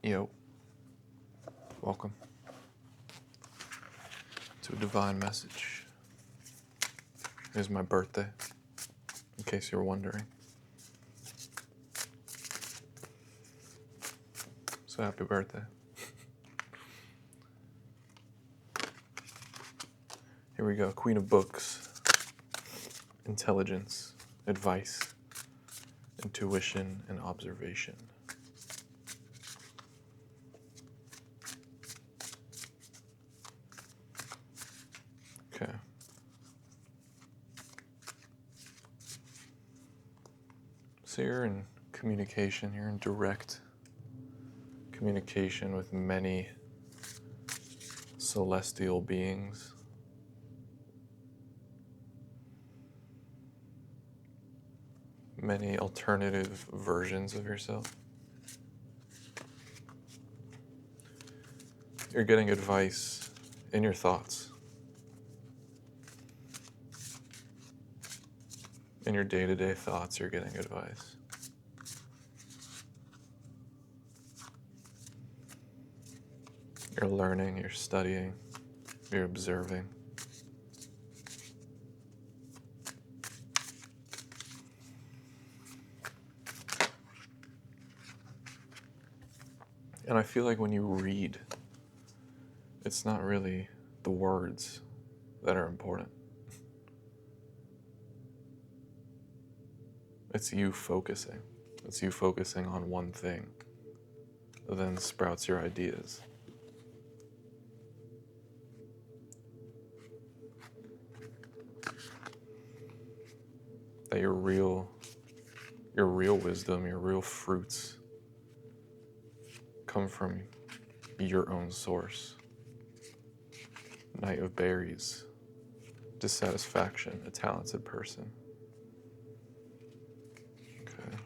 Yo, welcome to a divine message. It is my birthday, in case you're wondering. So happy birthday. Here we go, Queen of Books. Intelligence, advice, intuition, and observation. Okay. So you're in communication, you're in direct communication with many celestial beings. Many alternative versions of yourself. You're getting advice in your thoughts. In your day-to-day thoughts, you're getting advice. You're learning, you're studying, you're observing. And I feel like when you read, it's not really the words that are important. It's you focusing. It's you focusing on one thing that then sprouts your ideas. That your real wisdom, your real fruits come from your own source. Knight of Berries, dissatisfaction, a talented person. Okay.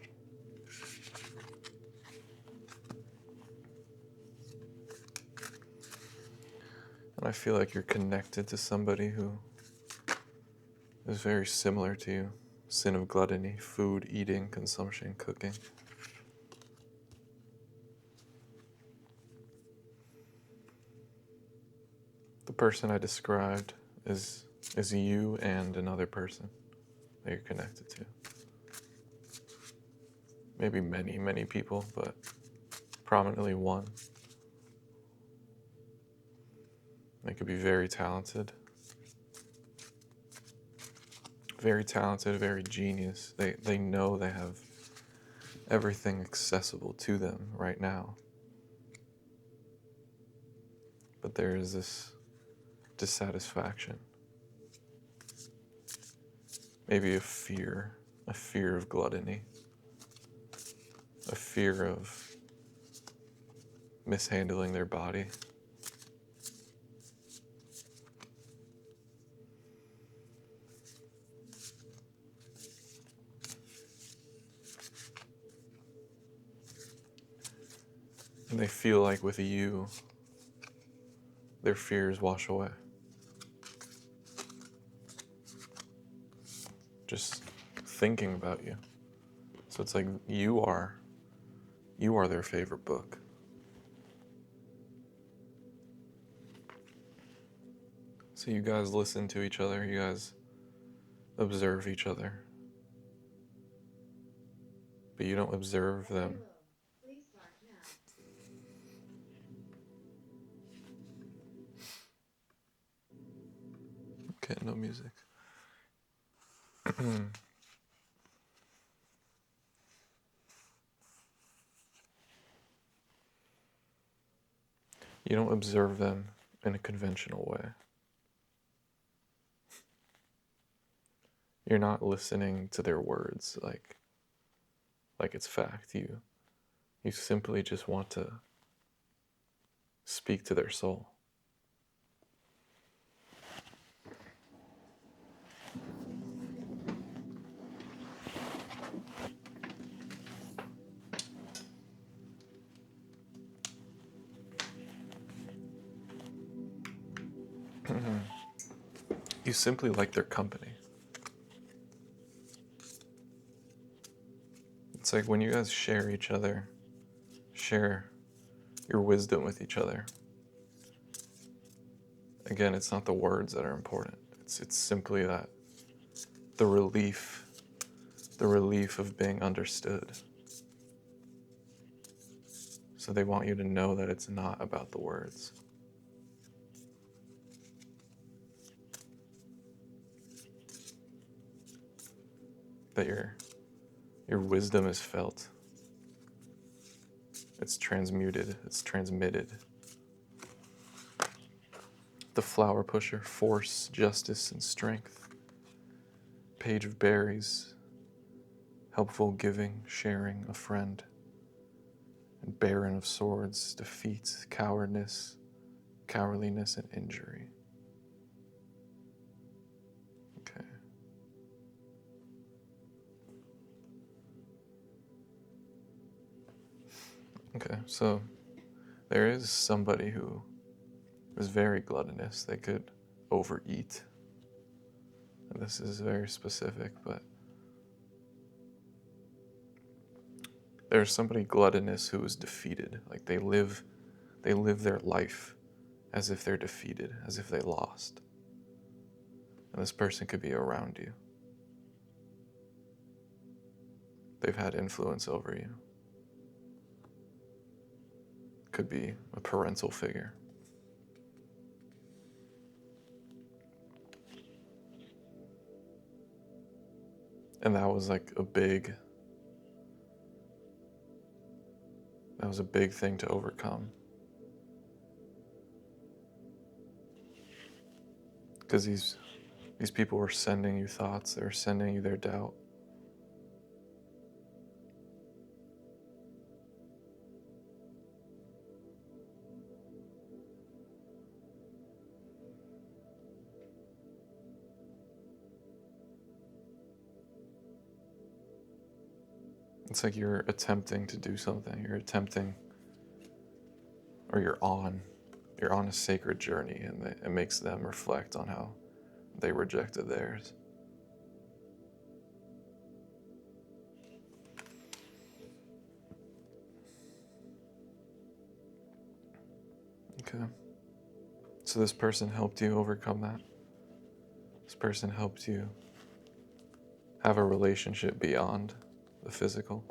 And I feel like you're connected to somebody who is very similar to you. Sin of gluttony, food, eating, consumption, cooking. The person I described is you and another person that you're connected to. Maybe many, many people, but prominently one. They could be very talented. Very talented, very genius. They know they have everything accessible to them right now. But there is this dissatisfaction. Maybe a fear of gluttony, a fear of mishandling their body. And they feel like with you, their fears wash away. Just thinking about you. So it's like you are their favorite book. So you guys listen to each other, you guys observe each other. But you don't observe them. Okay, no music. You don't observe them in a conventional way. You're not listening to their words like it's fact. You simply just want to speak to their soul. You simply like their company. It's like when you guys share your wisdom with each other. Again, it's not the words that are important. It's simply that the relief of being understood. So they want you to know that it's not about the words. That your wisdom is felt. It's transmuted, it's transmitted. The flower pusher, force, justice, and strength. Page of berries, helpful giving, sharing, a friend. And baron of swords, defeat, cowardliness, and injury. Okay. Okay, so there is somebody who is very gluttonous. They could overeat. And this is very specific, but there's somebody gluttonous who is defeated. Like they live their life as if they're defeated, as if they lost. And this person could be around you. They've had influence over you. Could be a parental figure. And that was like a big thing to overcome. Because these people were sending you thoughts, they were sending you their doubt. It's like you're attempting to do something. You're on a sacred journey, and it makes them reflect on how they rejected theirs. Okay. So this person helped you overcome that. This person helped you have a relationship beyond the physical.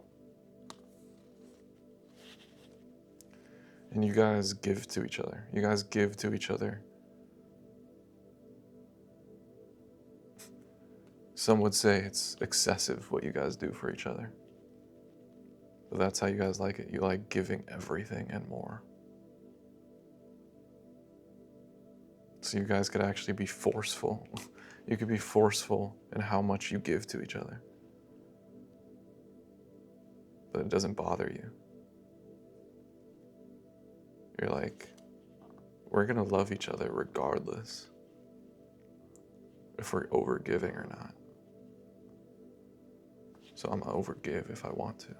And you guys give to each other. You guys give to each other. Some would say it's excessive what you guys do for each other. But that's how you guys like it. You like giving everything and more. So you guys could actually be forceful. You could be forceful in how much you give to each other. But it doesn't bother you. You're like, we're gonna love each other regardless if we're overgiving or not. So I'm gonna overgive if I want to.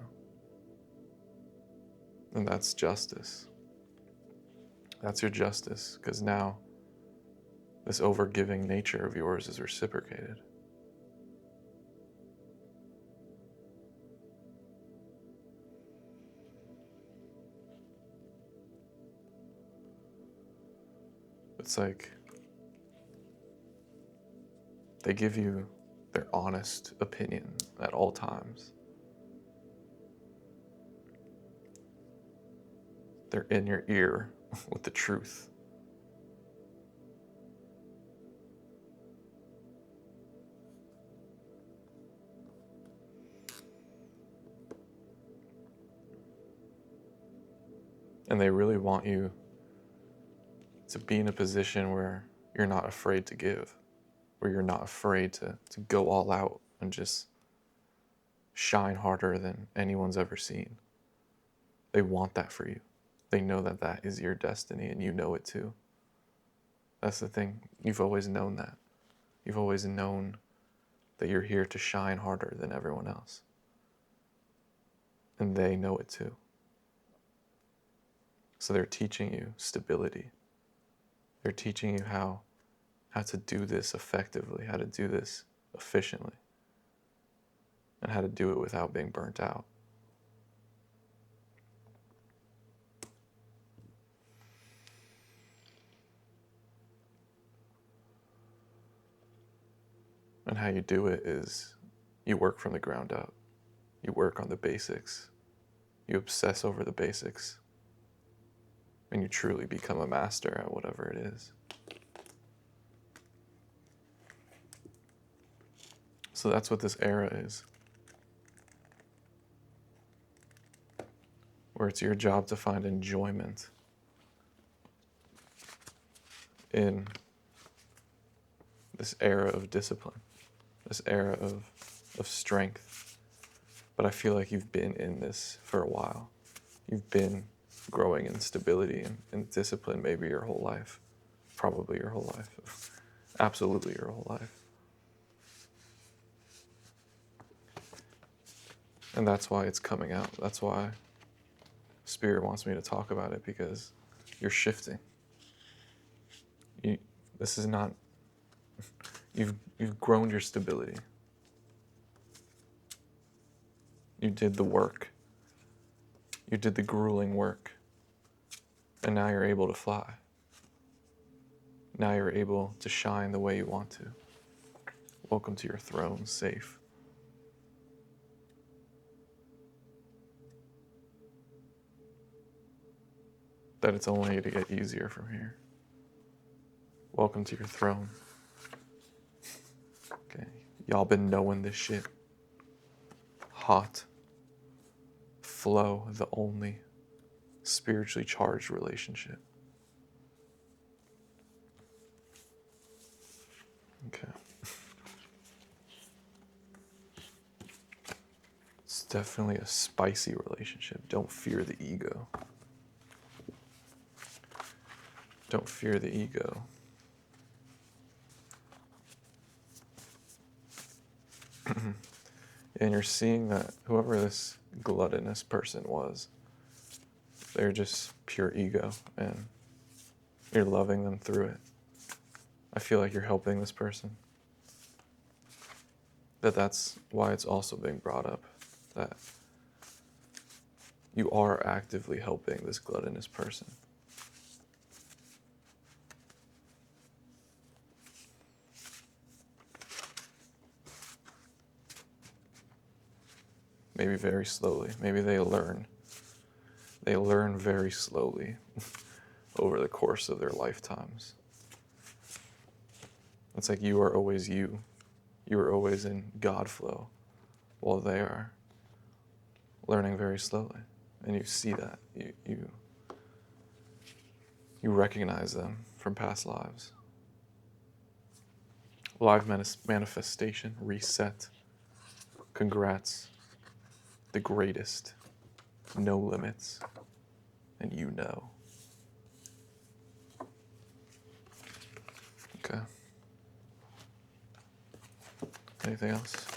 And that's justice. That's your justice, because now this overgiving nature of yours is reciprocated. It's like they give you their honest opinion at all times. They're in your ear with the truth. And they really want you to be in a position where you're not afraid to give, where you're not afraid to go all out and just shine harder than anyone's ever seen. They want that for you. They know that that is your destiny, and you know it too. That's the thing. You've always known that. You've always known that you're here to shine harder than everyone else. And they know it too. So they're teaching you stability. They're teaching you how to do this effectively, how to do this efficiently, and how to do it without being burnt out. how you do it is you work from the ground up. You work on the basics. You obsess over the basics. And you truly become a master at whatever it is. So that's what this era is. Where it's your job to find enjoyment in this era of discipline, this era of strength. But I feel like you've been in this for a while. You've been growing in stability and discipline maybe your whole life, probably your whole life, absolutely your whole life. And that's why it's coming out. That's why Spirit wants me to talk about it, because you're shifting. This is not, you've grown your stability. You did the work. You did the grueling work. And now you're able to fly. Now you're able to shine the way you want to. Welcome to your throne, safe. That it's only to get easier from here. Welcome to your throne. Okay, y'all been knowing this shit. Hot. Flow, the only spiritually charged relationship. Okay. It's definitely a spicy relationship. Don't fear the ego. Don't fear the ego. And you're seeing that whoever this gluttonous person was, they're just pure ego, and you're loving them through it. I feel like you're helping this person. That's why it's also being brought up, that you are actively helping this gluttonous person. Maybe very slowly. Maybe they learn. They learn very slowly over the course of their lifetimes. It's like you are always you. You are always in God flow, while they are learning very slowly. And you see that. You recognize them from past lives. Live manifestation, reset. Congrats. The greatest. No limits. And you know. Okay. Anything else?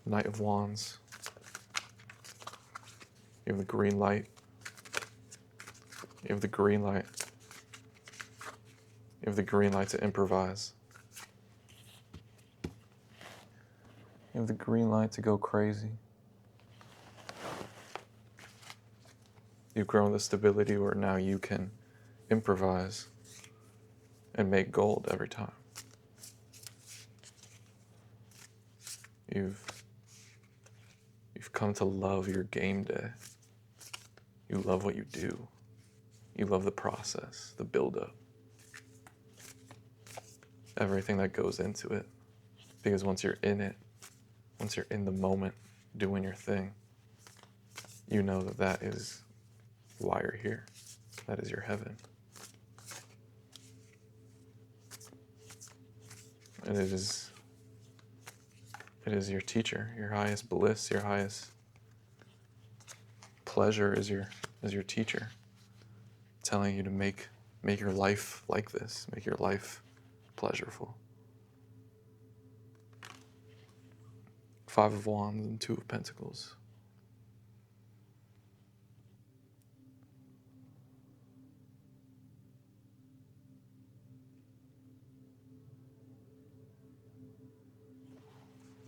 Knight of Wands. You have the green light. You have the green light. You have the green light to improvise. You have the green light to go crazy. You've grown the stability where now you can improvise and make gold every time. You've come to love your game day. You love what you do. You love the process, the build-up, everything that goes into it. Because once you're in it, once you're in the moment, doing your thing, you know that that is why you're here. That is your heaven. And it is your teacher, your highest bliss, your highest pleasure is your teacher, telling you to make your life like this, make your life pleasurable. 5 of Wands and 2 of Pentacles.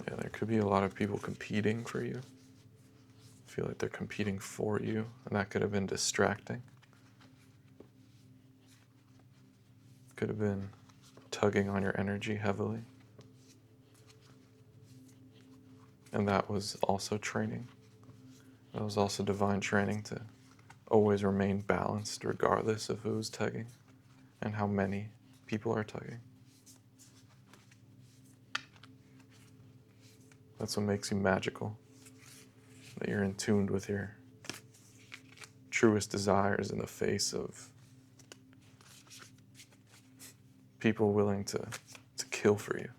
Yeah, there could be a lot of people competing for you. I feel like they're competing for you, and that could have been distracting. Could have been tugging on your energy heavily. And that was also training. That was also divine training to always remain balanced regardless of who's tugging and how many people are tugging. That's what makes you magical, that you're in tune with your truest desires in the face of people willing to kill for you.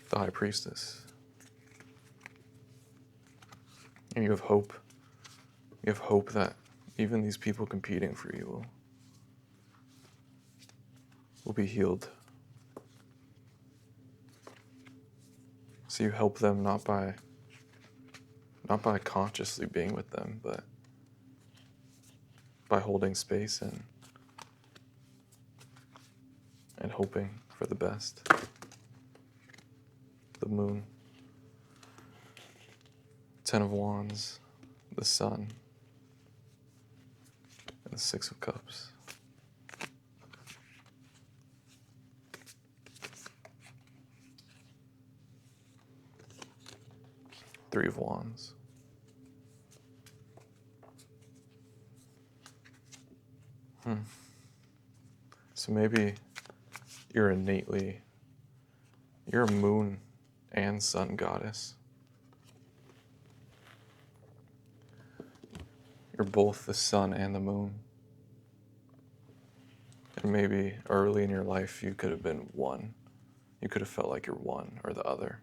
The High Priestess. And you have hope. You have hope that even these people competing for you will be healed. So you help them not by consciously being with them, but by holding space and hoping for the best. The moon, 10 of Wands, the sun, and the 6 of Cups. Three of Wands. So maybe you're a moon and sun goddess. You're both the sun and the moon. And maybe early in your life you could have been one. You could have felt like you're one or the other.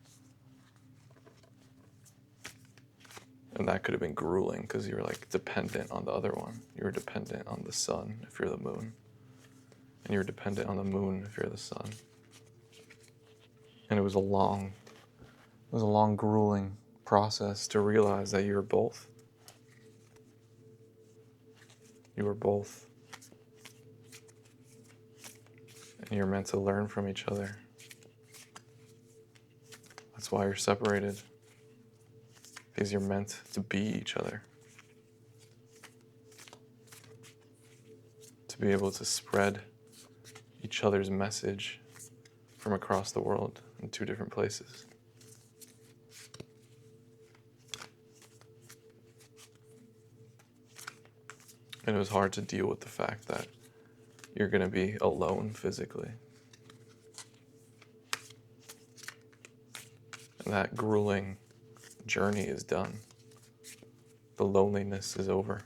And that could have been grueling because you were like dependent on the other one. You were dependent on the sun if you're the moon. And you're dependent on the moon if you're the sun. And it was a long, grueling process to realize that you were both. You were both. And you're meant to learn from each other. That's why you're separated. Because you're meant to be each other. To be able to spread each other's message from across the world in 2 different places. And it was hard to deal with the fact that you're going to be alone physically. And that grueling journey is done. The loneliness is over.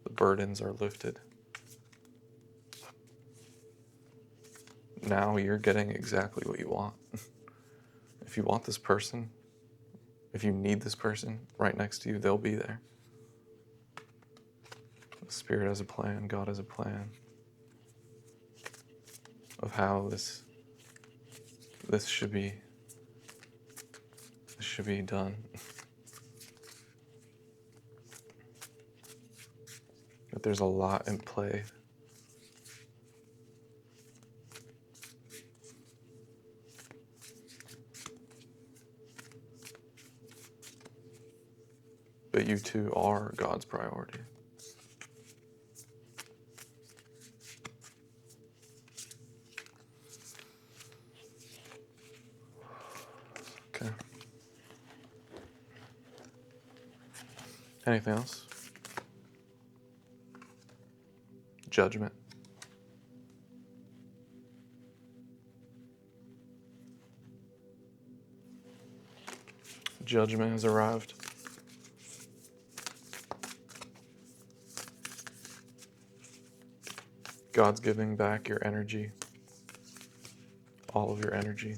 The burdens are lifted. Now you're getting exactly what you want. If you want this person, if you need this person right next to you, they'll be there. The Spirit has a plan, God has a plan of how this should be done. But there's a lot in play. But you two are God's priority. Okay. Anything else? Judgment. Judgment has arrived. God's giving back your energy, all of your energy,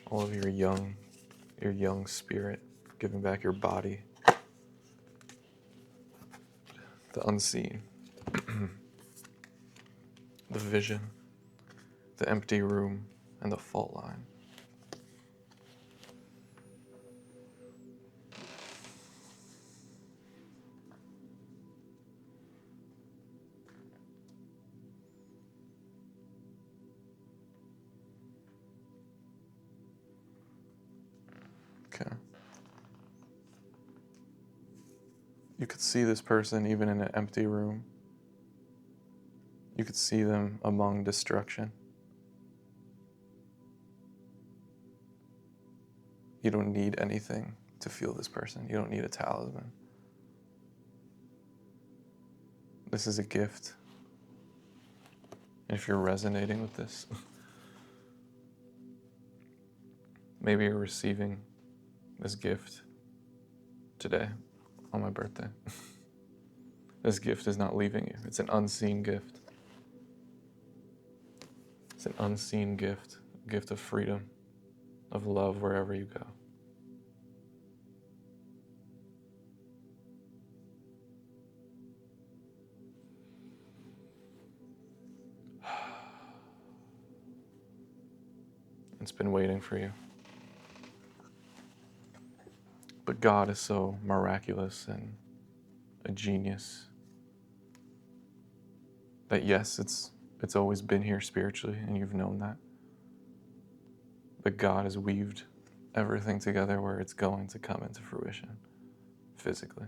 all of your young spirit, giving back your body, the unseen, the vision, the empty room, and the fault line. Okay. You could see this person even in an empty room. You could see them among destruction. You don't need anything to feel this person. You don't need a talisman. This is a gift. And if you're resonating with this, maybe you're receiving this gift today on my birthday. This gift is not leaving you. It's an unseen gift. It's an unseen gift, a gift of freedom, of love wherever you go. It's been waiting for you. But God is so miraculous and a genius that yes, it's always been here spiritually, and you've known that. But God has weaved everything together where it's going to come into fruition physically.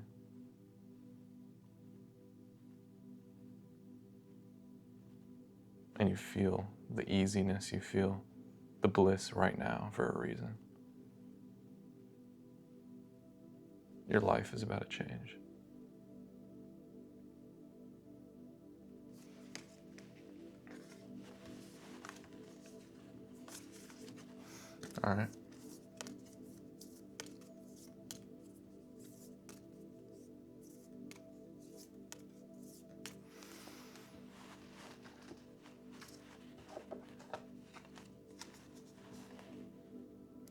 And you feel the easiness, you feel the bliss right now for a reason. Your life is about to change. All right.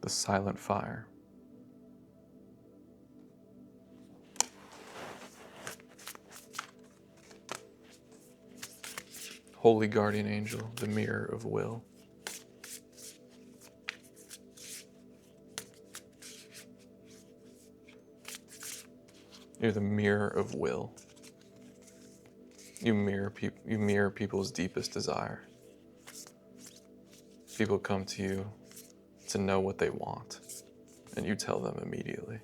The silent fire. Holy guardian angel, the mirror of will. You're the mirror of will. You mirror people's deepest desire. People come to you to know what they want, and you tell them immediately.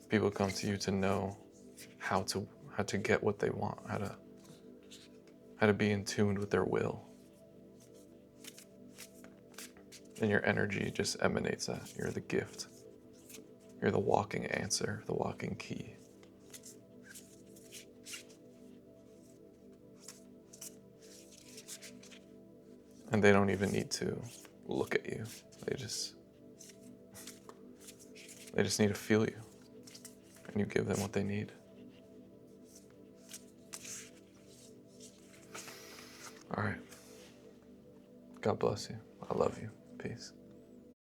People come to you to know how to get what they want, how to be in tune with their will. And your energy just emanates that. You're the gift. You're the walking answer, the walking key. And they don't even need to look at you. They just need to feel you. And you give them what they need. All right. God bless you. I love you. Peace.